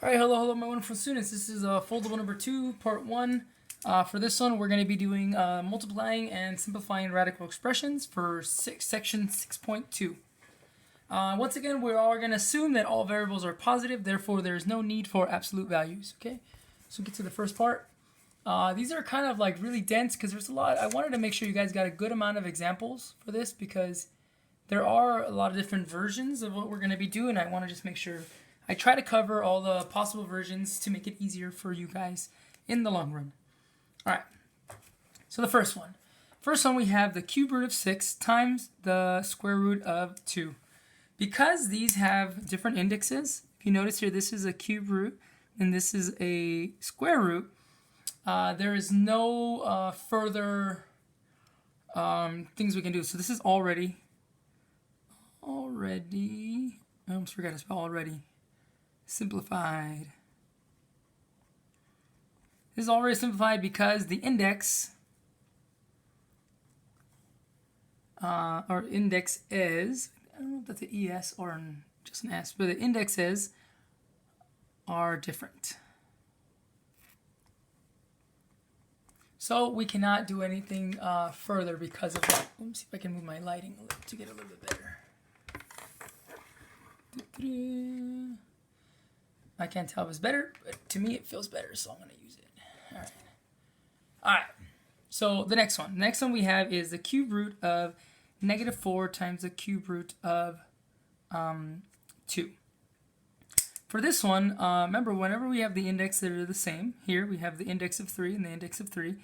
Alright, hello my wonderful students. This is Foldable number 2, part 1. For this one, we're going to be doing multiplying and simplifying radical expressions for section 6.2. Once again, we're all going to assume that all variables are positive, therefore there is no need for absolute values. Okay, so get to the first part. These are kind of like really dense because there's a lot. I wanted to make sure you guys got a good amount of examples for this because there are a lot of different versions of what we're going to be doing. I want to just make sure I try to cover all the possible versions to make it easier for you guys in the long run. All right, so the first one. First one, we have the cube root of 6 times the square root of 2. Because these have different indexes, if you notice here, this is a cube root and this is a square root, there is no further things we can do. So this is already, I almost forgot to spell already. Simplified. This is already simplified because the index or index is, I don't know if that's an ES or just an S, but the indexes are different. So we cannot do anything further because of that. Let me see if I can move my lighting to get a little bit better. I can't tell if it's better, but to me it feels better, so I'm going to use it. All right. All right. So the next one. The next one we have is the cube root of -4 times the cube root of 2. For this one, remember, whenever we have the index that are the same, here we have the index of 3 and the index of 3,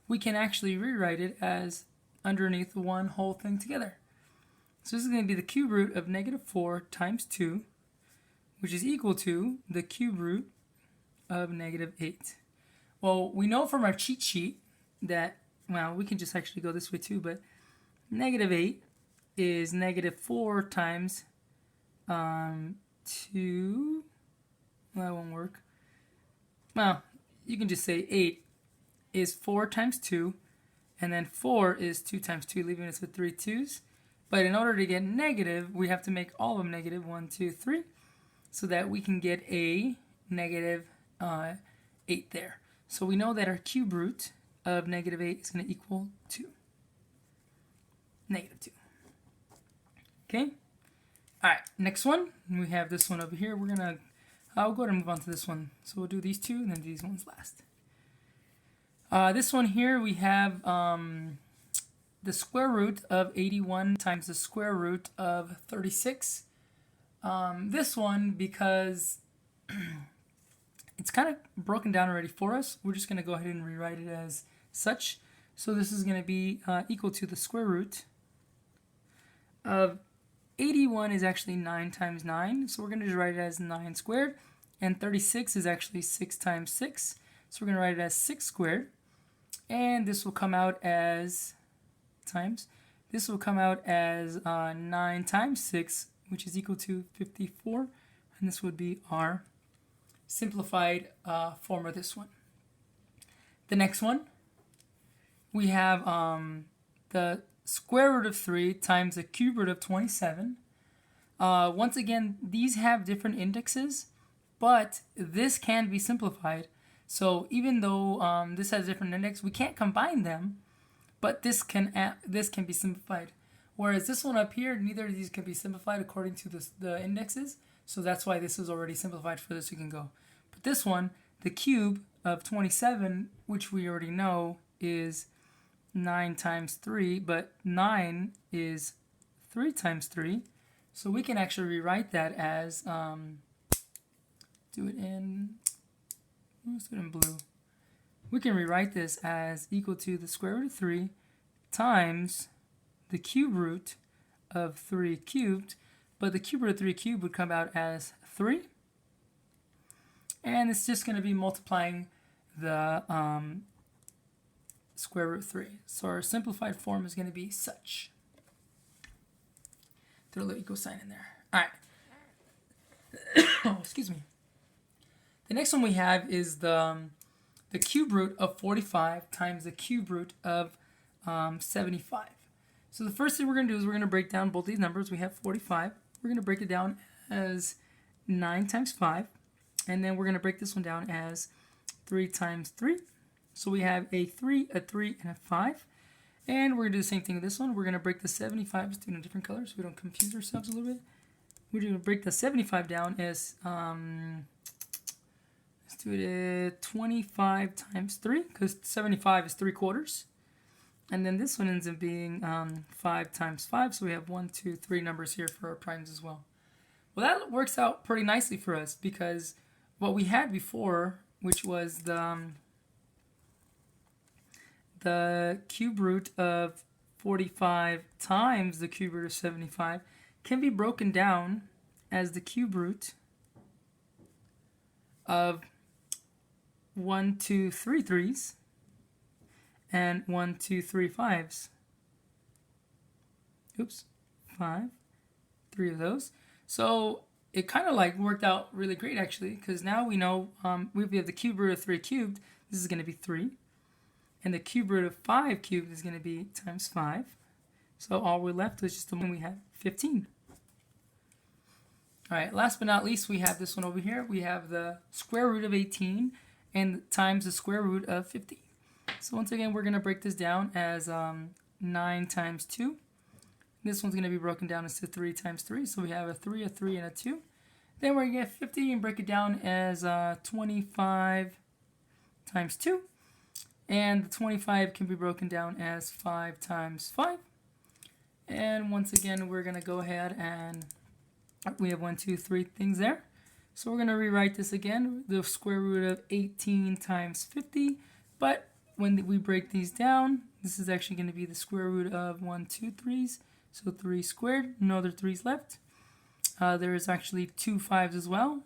we can actually rewrite it as underneath one whole thing together. So this is going to be the cube root of -4 times 2, which is equal to the cube root of -8. Well, we know from our cheat sheet that, well, we can just actually go this way too, but -8 is -4 times 2. Well, that won't work. Well, you can just say 8 is 4 times 2, and then 4 is 2 times 2, leaving us with 3 2's. But in order to get negative, we have to make all of them negative, 1, 2, 3. So that we can get a -8 there. So we know that our cube root of -8 is going to equal 2. -2. Okay? Alright, next one. We have this one over here. I'll go ahead and move on to this one. So we'll do these two and then these ones last. This one here we have the square root of 81 times the square root of 36. This one, because it's kind of broken down already for us, we're just going to go ahead and rewrite it as such. So this is going to be equal to the square root of 81 is actually 9 times 9. So we're going to just write it as 9 squared. And 36 is actually 6 times 6. So we're going to write it as 6 squared. And this will come out as This will come out as 9 times 6, which is equal to 54, and this would be our simplified form of this one. The next one, we have the square root of 3 times the cube root of 27. Once again, these have different indexes, but this can be simplified. So even though this has a different index, we can't combine them, but this can be simplified. Whereas this one up here, neither of these can be simplified according to the indexes. So that's why this is already simplified for this. You can go. But this one, the cube of 27, which we already know is 9 times 3, but 9 is 3 times 3. So we can actually rewrite that as, let's do it in blue. We can rewrite this as equal to the square root of 3 times the cube root of 3 cubed, but the cube root of 3 cubed would come out as 3. And it's just going to be multiplying the square root 3. So our simplified form is going to be such. Throw a little equal sign in there. All right. Oh, excuse me. The next one we have is the cube root of 45 times the cube root of 75. So the first thing we're going to do is we're going to break down both these numbers. We have 45. We're going to break it down as 9 times 5 And then we're going to break this one down as 3 times 3. So we have a 3, a 3, and a 5. And we're going to do the same thing with this one. We're going to break the 75, just do it in different colors so we don't confuse ourselves a little bit. We're going to break the 75 down as, let's do it at 25 times 3, because 75 is 3/4. And then this one ends up being 5 times 5, so we have 1, 2, 3 numbers here for our primes as well. Well, that works out pretty nicely for us, because what we had before, which was the cube root of 45 times the cube root of 75, can be broken down as the cube root of 1, 2, 3 3s and 1, 2, 3 5s. Oops, 5, 3 of those. So it kind of like worked out really great actually, because now we know we have the cube root of 3 cubed. This is going to be 3. And the cube root of 5 cubed is going to be times 5. So all we're left with is just the one we have, 15. All right, last but not least, we have this one over here. We have the square root of 18 and times the square root of 50. So once again, we're going to break this down as 9 times 2. This one's going to be broken down as 3 times 3. So we have a 3, a 3, and a 2. Then we're going to get 50 and break it down as 25 times 2. And the 25 can be broken down as 5 times 5. And once again, we're going to go ahead and we have 1, 2, 3 things there. So we're going to rewrite this again, the square root of 18 times 50. But when we break these down, this is actually going to be the square root of 1, 2, 3s. So 3 squared, no other 3's left. There is actually 2 5s as well.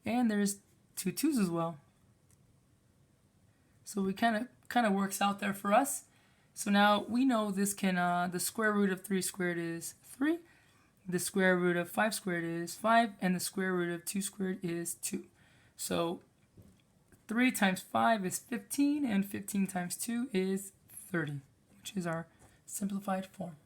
And there's 2 2's as well. So we kind of works out there for us. So now we know this can, the square root of 3 squared is 3. The square root of 5 squared is 5. And the square root of 2 squared is 2. So 3 times 5 is 15. And 15 times 2 is 30, which is our simplified form.